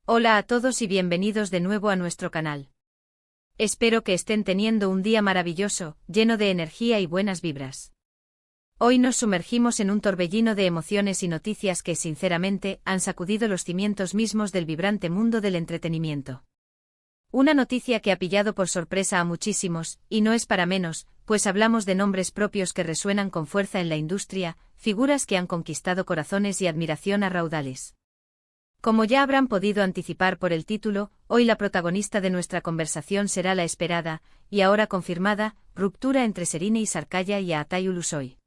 Hola a todos y bienvenidos de nuevo a nuestro canal. Espero que estén teniendo un día maravilloso, lleno de energía y buenas vibras. Hoy nos sumergimos en un torbellino de emociones y noticias que, sinceramente, han sacudido los cimientos mismos del vibrante mundo del entretenimiento. Una noticia que ha pillado por sorpresa a muchísimos, y no es para menos, pues hablamos de nombres propios que resuenan con fuerza en la industria, figuras que han conquistado corazones y admiración a raudales. Como ya habrán podido anticipar por el título, hoy la protagonista de nuestra conversación será la esperada, y ahora confirmada, ruptura entre Serine Isarkaya y Aatay Ulusoy.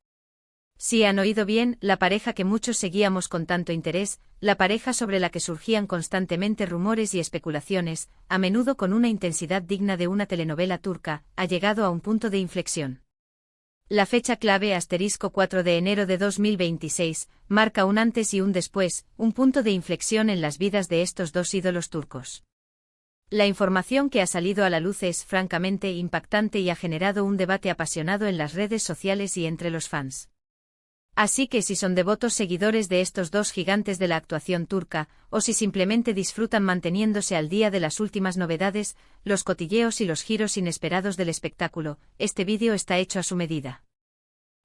Sí han oído bien, la pareja que muchos seguíamos con tanto interés, la pareja sobre la que surgían constantemente rumores y especulaciones, a menudo con una intensidad digna de una telenovela turca, ha llegado a un punto de inflexión. La fecha clave *4 de enero de 2026, marca un antes y un después, un punto de inflexión en las vidas de estos dos ídolos turcos. La información que ha salido a la luz es francamente impactante y ha generado un debate apasionado en las redes sociales y entre los fans. Así que si son devotos seguidores de estos dos gigantes de la actuación turca, o si simplemente disfrutan manteniéndose al día de las últimas novedades, los cotilleos y los giros inesperados del espectáculo, este vídeo está hecho a su medida.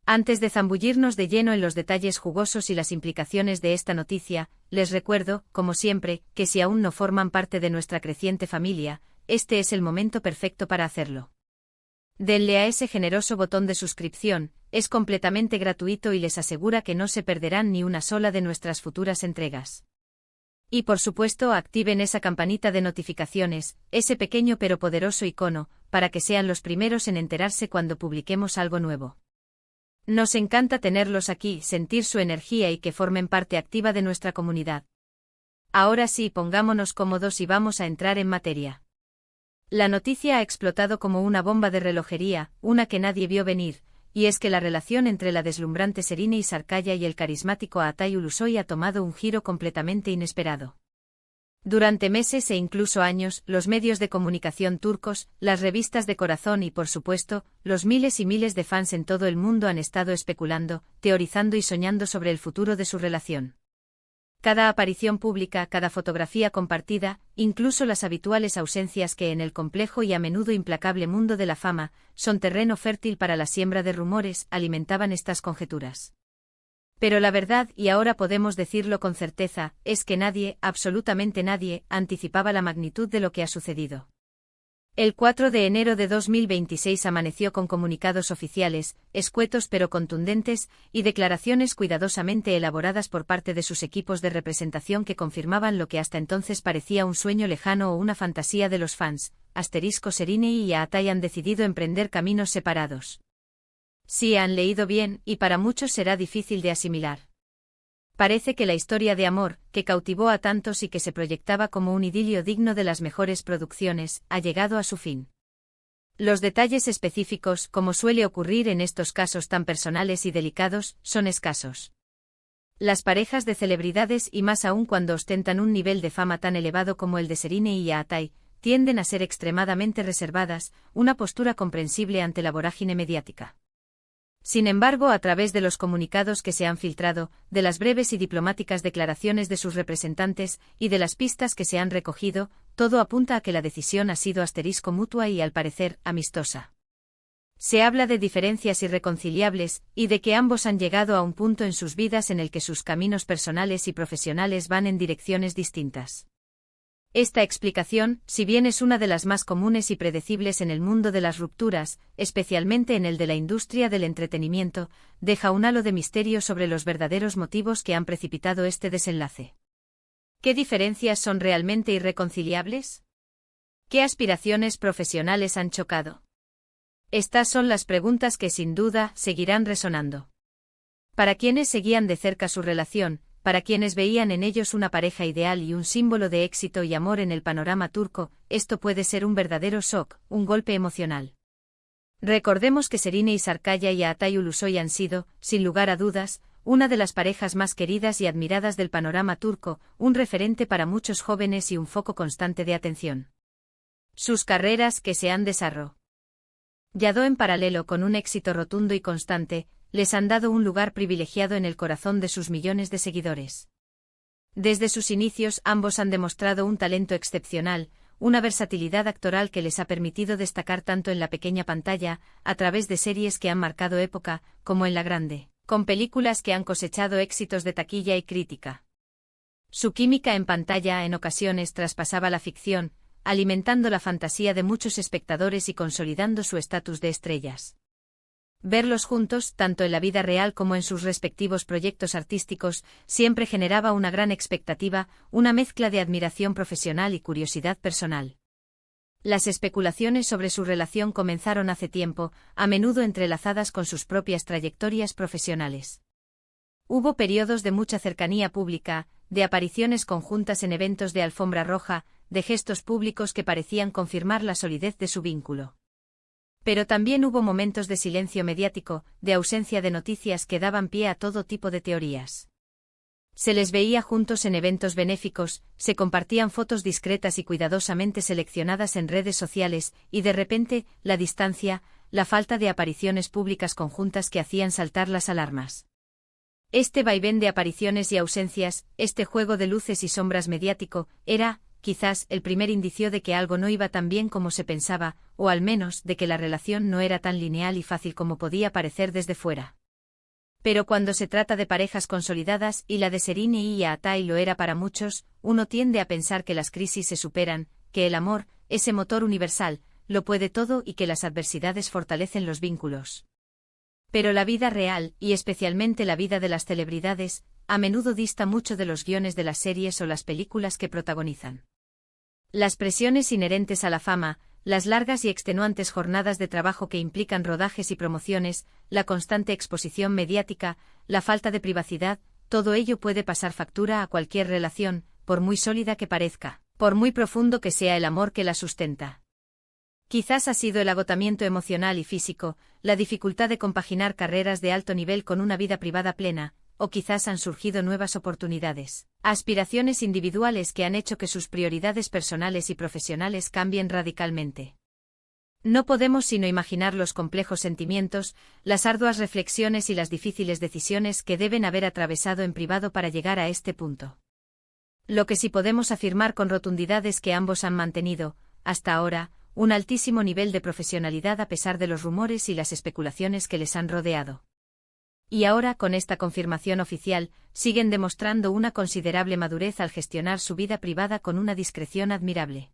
Antes de zambullirnos de lleno en los detalles jugosos y las implicaciones de esta noticia, les recuerdo, como siempre, que si aún no forman parte de nuestra creciente familia, este es el momento perfecto para hacerlo. Denle a ese generoso botón de suscripción, es completamente gratuito y les asegura que no se perderán ni una sola de nuestras futuras entregas. Y por supuesto activen esa campanita de notificaciones, ese pequeño pero poderoso icono, para que sean los primeros en enterarse cuando publiquemos algo nuevo. Nos encanta tenerlos aquí, sentir su energía y que formen parte activa de nuestra comunidad. Ahora sí, pongámonos cómodos y vamos a entrar en materia. La noticia ha explotado como una bomba de relojería, una que nadie vio venir, y es que la relación entre la deslumbrante Serine Isarkaya y el carismático Aatay Ulusoy ha tomado un giro completamente inesperado. Durante meses e incluso años, los medios de comunicación turcos, las revistas de corazón y por supuesto, los miles y miles de fans en todo el mundo han estado especulando, teorizando y soñando sobre el futuro de su relación. Cada aparición pública, cada fotografía compartida, incluso las habituales ausencias que en el complejo y a menudo implacable mundo de la fama, son terreno fértil para la siembra de rumores, alimentaban estas conjeturas. Pero la verdad, y ahora podemos decirlo con certeza, es que nadie, absolutamente nadie, anticipaba la magnitud de lo que ha sucedido. El 4 de enero de 2026 amaneció con comunicados oficiales, escuetos pero contundentes, y declaraciones cuidadosamente elaboradas por parte de sus equipos de representación que confirmaban lo que hasta entonces parecía un sueño lejano o una fantasía de los fans. Serine y Aatay han decidido emprender caminos separados. Sí, han leído bien, y para muchos será difícil de asimilar. Parece que la historia de amor, que cautivó a tantos y que se proyectaba como un idilio digno de las mejores producciones, ha llegado a su fin. Los detalles específicos, como suele ocurrir en estos casos tan personales y delicados, son escasos. Las parejas de celebridades, y más aún cuando ostentan un nivel de fama tan elevado como el de Serine y Aatay, tienden a ser extremadamente reservadas, una postura comprensible ante la vorágine mediática. Sin embargo, a través de los comunicados que se han filtrado, de las breves y diplomáticas declaraciones de sus representantes, y de las pistas que se han recogido, todo apunta a que la decisión ha sido mutua y, al parecer, amistosa. Se habla de diferencias irreconciliables, y de que ambos han llegado a un punto en sus vidas en el que sus caminos personales y profesionales van en direcciones distintas. Esta explicación, si bien es una de las más comunes y predecibles en el mundo de las rupturas, especialmente en el de la industria del entretenimiento, deja un halo de misterio sobre los verdaderos motivos que han precipitado este desenlace. ¿Qué diferencias son realmente irreconciliables? ¿Qué aspiraciones profesionales han chocado? Estas son las preguntas que sin duda seguirán resonando. Para quienes seguían de cerca su relación, para quienes veían en ellos una pareja ideal y un símbolo de éxito y amor en el panorama turco, esto puede ser un verdadero shock, un golpe emocional. Recordemos que Serine Isarkaya y Aatay Ulusoy han sido, sin lugar a dudas, una de las parejas más queridas y admiradas del panorama turco, un referente para muchos jóvenes y un foco constante de atención. Sus carreras, que se han desarrollado en paralelo con un éxito rotundo y constante, les han dado un lugar privilegiado en el corazón de sus millones de seguidores. Desde sus inicios ambos han demostrado un talento excepcional, una versatilidad actoral que les ha permitido destacar tanto en la pequeña pantalla, a través de series que han marcado época, como en la grande, con películas que han cosechado éxitos de taquilla y crítica. Su química en pantalla en ocasiones traspasaba la ficción, alimentando la fantasía de muchos espectadores y consolidando su estatus de estrellas. Verlos juntos, tanto en la vida real como en sus respectivos proyectos artísticos, siempre generaba una gran expectativa, una mezcla de admiración profesional y curiosidad personal. Las especulaciones sobre su relación comenzaron hace tiempo, a menudo entrelazadas con sus propias trayectorias profesionales. Hubo periodos de mucha cercanía pública, de apariciones conjuntas en eventos de alfombra roja, de gestos públicos que parecían confirmar la solidez de su vínculo. Pero también hubo momentos de silencio mediático, de ausencia de noticias que daban pie a todo tipo de teorías. Se les veía juntos en eventos benéficos, se compartían fotos discretas y cuidadosamente seleccionadas en redes sociales, y de repente, la distancia, la falta de apariciones públicas conjuntas que hacían saltar las alarmas. Este vaivén de apariciones y ausencias, este juego de luces y sombras mediático, era, quizás, el primer indicio de que algo no iba tan bien como se pensaba, o al menos de que la relación no era tan lineal y fácil como podía parecer desde fuera. Pero cuando se trata de parejas consolidadas, y la de Serrini y Aatai lo era para muchos, uno tiende a pensar que las crisis se superan, que el amor, ese motor universal, lo puede todo y que las adversidades fortalecen los vínculos. Pero la vida real, y especialmente la vida de las celebridades, a menudo dista mucho de los guiones de las series o las películas que protagonizan. Las presiones inherentes a la fama, las largas y extenuantes jornadas de trabajo que implican rodajes y promociones, la constante exposición mediática, la falta de privacidad, todo ello puede pasar factura a cualquier relación, por muy sólida que parezca, por muy profundo que sea el amor que la sustenta. Quizás ha sido el agotamiento emocional y físico, la dificultad de compaginar carreras de alto nivel con una vida privada plena, o quizás han surgido nuevas oportunidades, aspiraciones individuales que han hecho que sus prioridades personales y profesionales cambien radicalmente. No podemos sino imaginar los complejos sentimientos, las arduas reflexiones y las difíciles decisiones que deben haber atravesado en privado para llegar a este punto. Lo que sí podemos afirmar con rotundidad es que ambos han mantenido, hasta ahora, un altísimo nivel de profesionalidad a pesar de los rumores y las especulaciones que les han rodeado. Y ahora, con esta confirmación oficial, siguen demostrando una considerable madurez al gestionar su vida privada con una discreción admirable.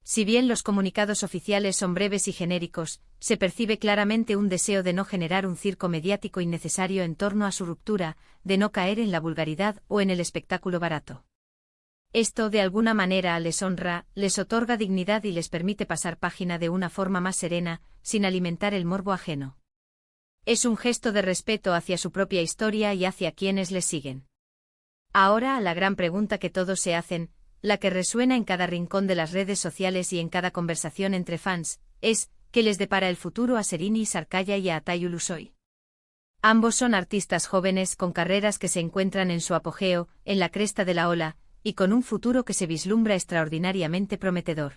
Si bien los comunicados oficiales son breves y genéricos, se percibe claramente un deseo de no generar un circo mediático innecesario en torno a su ruptura, de no caer en la vulgaridad o en el espectáculo barato. Esto de alguna manera les honra, les otorga dignidad y les permite pasar página de una forma más serena, sin alimentar el morbo ajeno. Es un gesto de respeto hacia su propia historia y hacia quienes les siguen. Ahora la gran pregunta que todos se hacen, la que resuena en cada rincón de las redes sociales y en cada conversación entre fans, es, ¿qué les depara el futuro a Serrini Sarkaya y a Aatai Ulusoy? Ambos son artistas jóvenes con carreras que se encuentran en su apogeo, en la cresta de la ola, y con un futuro que se vislumbra extraordinariamente prometedor.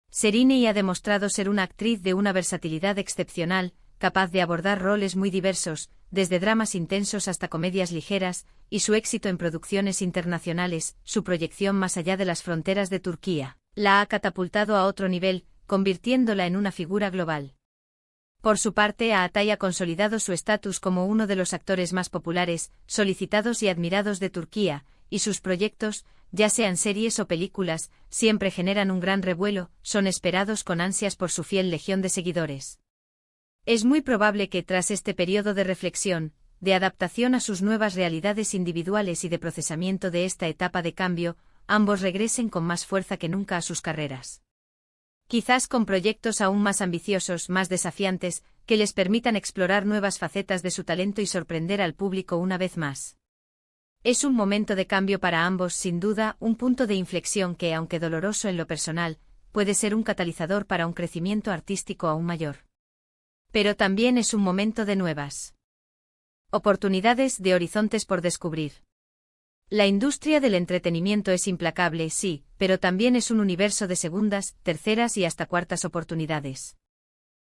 Serrini ha demostrado ser una actriz de una versatilidad excepcional, capaz de abordar roles muy diversos, desde dramas intensos hasta comedias ligeras, y su éxito en producciones internacionales, su proyección más allá de las fronteras de Turquía, la ha catapultado a otro nivel, convirtiéndola en una figura global. Por su parte, Aatai ha consolidado su estatus como uno de los actores más populares, solicitados y admirados de Turquía, y sus proyectos, ya sean series o películas, siempre generan un gran revuelo, son esperados con ansias por su fiel legión de seguidores. Es muy probable que tras este periodo de reflexión, de adaptación a sus nuevas realidades individuales y de procesamiento de esta etapa de cambio, ambos regresen con más fuerza que nunca a sus carreras. Quizás con proyectos aún más ambiciosos, más desafiantes, que les permitan explorar nuevas facetas de su talento y sorprender al público una vez más. Es un momento de cambio para ambos, sin duda, un punto de inflexión que, aunque doloroso en lo personal, puede ser un catalizador para un crecimiento artístico aún mayor. Pero también es un momento de nuevas oportunidades, de horizontes por descubrir. La industria del entretenimiento es implacable, sí, pero también es un universo de segundas, terceras y hasta cuartas oportunidades.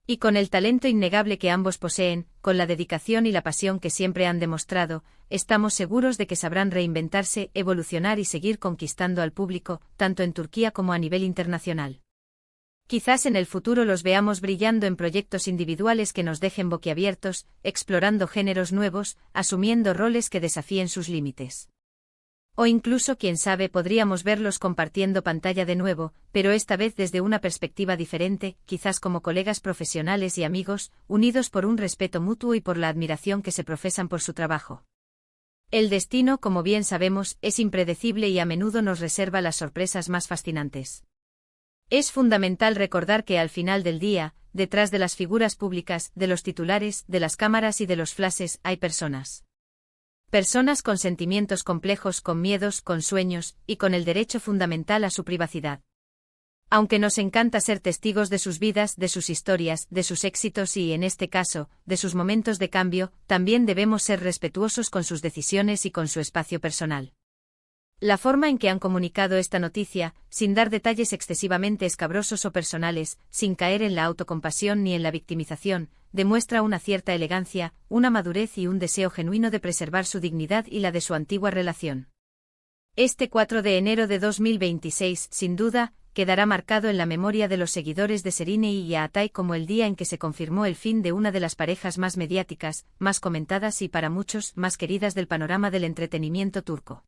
Y con el talento innegable que ambos poseen, con la dedicación y la pasión que siempre han demostrado, estamos seguros de que sabrán reinventarse, evolucionar y seguir conquistando al público, tanto en Turquía como a nivel internacional. Quizás en el futuro los veamos brillando en proyectos individuales que nos dejen boquiabiertos, explorando géneros nuevos, asumiendo roles que desafíen sus límites. O incluso, quién sabe, podríamos verlos compartiendo pantalla de nuevo, pero esta vez desde una perspectiva diferente, quizás como colegas profesionales y amigos, unidos por un respeto mutuo y por la admiración que se profesan por su trabajo. El destino, como bien sabemos, es impredecible y a menudo nos reserva las sorpresas más fascinantes. Es fundamental recordar que al final del día, detrás de las figuras públicas, de los titulares, de las cámaras y de los flashes, hay personas. Personas con sentimientos complejos, con miedos, con sueños, y con el derecho fundamental a su privacidad. Aunque nos encanta ser testigos de sus vidas, de sus historias, de sus éxitos y, en este caso, de sus momentos de cambio, también debemos ser respetuosos con sus decisiones y con su espacio personal. La forma en que han comunicado esta noticia, sin dar detalles excesivamente escabrosos o personales, sin caer en la autocompasión ni en la victimización, demuestra una cierta elegancia, una madurez y un deseo genuino de preservar su dignidad y la de su antigua relación. Este 4 de enero de 2026, sin duda, quedará marcado en la memoria de los seguidores de Serine y Yaatay como el día en que se confirmó el fin de una de las parejas más mediáticas, más comentadas y para muchos más queridas del panorama del entretenimiento turco.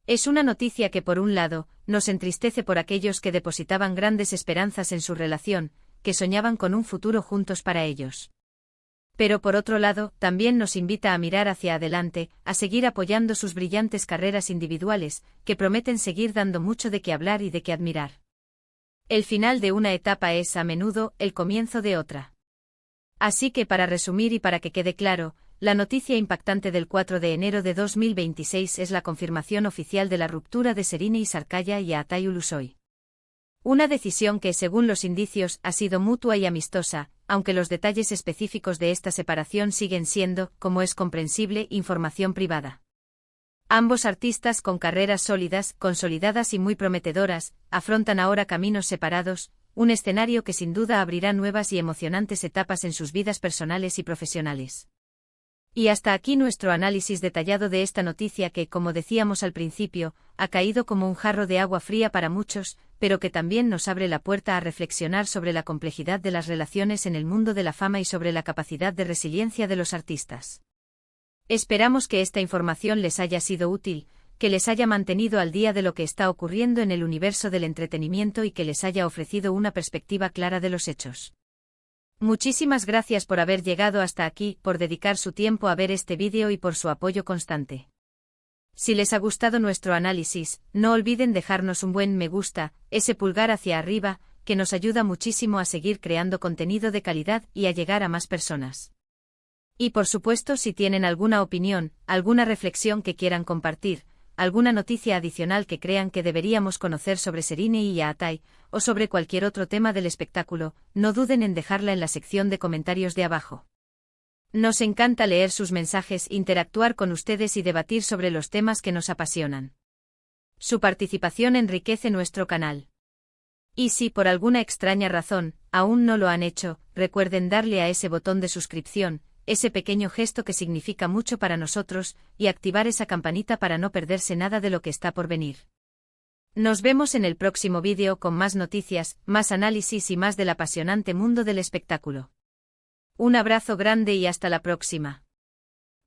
Es una noticia que, por un lado, nos entristece por aquellos que depositaban grandes esperanzas en su relación, que soñaban con un futuro juntos para ellos. Pero por otro lado, también nos invita a mirar hacia adelante, a seguir apoyando sus brillantes carreras individuales, que prometen seguir dando mucho de qué hablar y de qué admirar. El final de una etapa es, a menudo, el comienzo de otra. Así que, para resumir y para que quede claro, la noticia impactante del 4 de enero de 2026 es la confirmación oficial de la ruptura de Serine Sarıkaya y Yaatay Ulusoy. Una decisión que, según los indicios, ha sido mutua y amistosa, aunque los detalles específicos de esta separación siguen siendo, como es comprensible, información privada. Ambos artistas con carreras sólidas, consolidadas y muy prometedoras, afrontan ahora caminos separados, un escenario que sin duda abrirá nuevas y emocionantes etapas en sus vidas personales y profesionales. Y hasta aquí nuestro análisis detallado de esta noticia que, como decíamos al principio, ha caído como un jarro de agua fría para muchos, pero que también nos abre la puerta a reflexionar sobre la complejidad de las relaciones en el mundo de la fama y sobre la capacidad de resiliencia de los artistas. Esperamos que esta información les haya sido útil, que les haya mantenido al día de lo que está ocurriendo en el universo del entretenimiento y que les haya ofrecido una perspectiva clara de los hechos. Muchísimas gracias por haber llegado hasta aquí, por dedicar su tiempo a ver este vídeo y por su apoyo constante. Si les ha gustado nuestro análisis, no olviden dejarnos un buen me gusta, ese pulgar hacia arriba, que nos ayuda muchísimo a seguir creando contenido de calidad y a llegar a más personas. Y por supuesto, si tienen alguna opinión, alguna reflexión que quieran compartir, alguna noticia adicional que crean que deberíamos conocer sobre Serine y Yaatay, o sobre cualquier otro tema del espectáculo, no duden en dejarla en la sección de comentarios de abajo. Nos encanta leer sus mensajes, interactuar con ustedes y debatir sobre los temas que nos apasionan. Su participación enriquece nuestro canal. Y si por alguna extraña razón aún no lo han hecho, recuerden darle a ese botón de suscripción, ese pequeño gesto que significa mucho para nosotros, y activar esa campanita para no perderse nada de lo que está por venir. Nos vemos en el próximo vídeo con más noticias, más análisis y más del apasionante mundo del espectáculo. Un abrazo grande y hasta la próxima.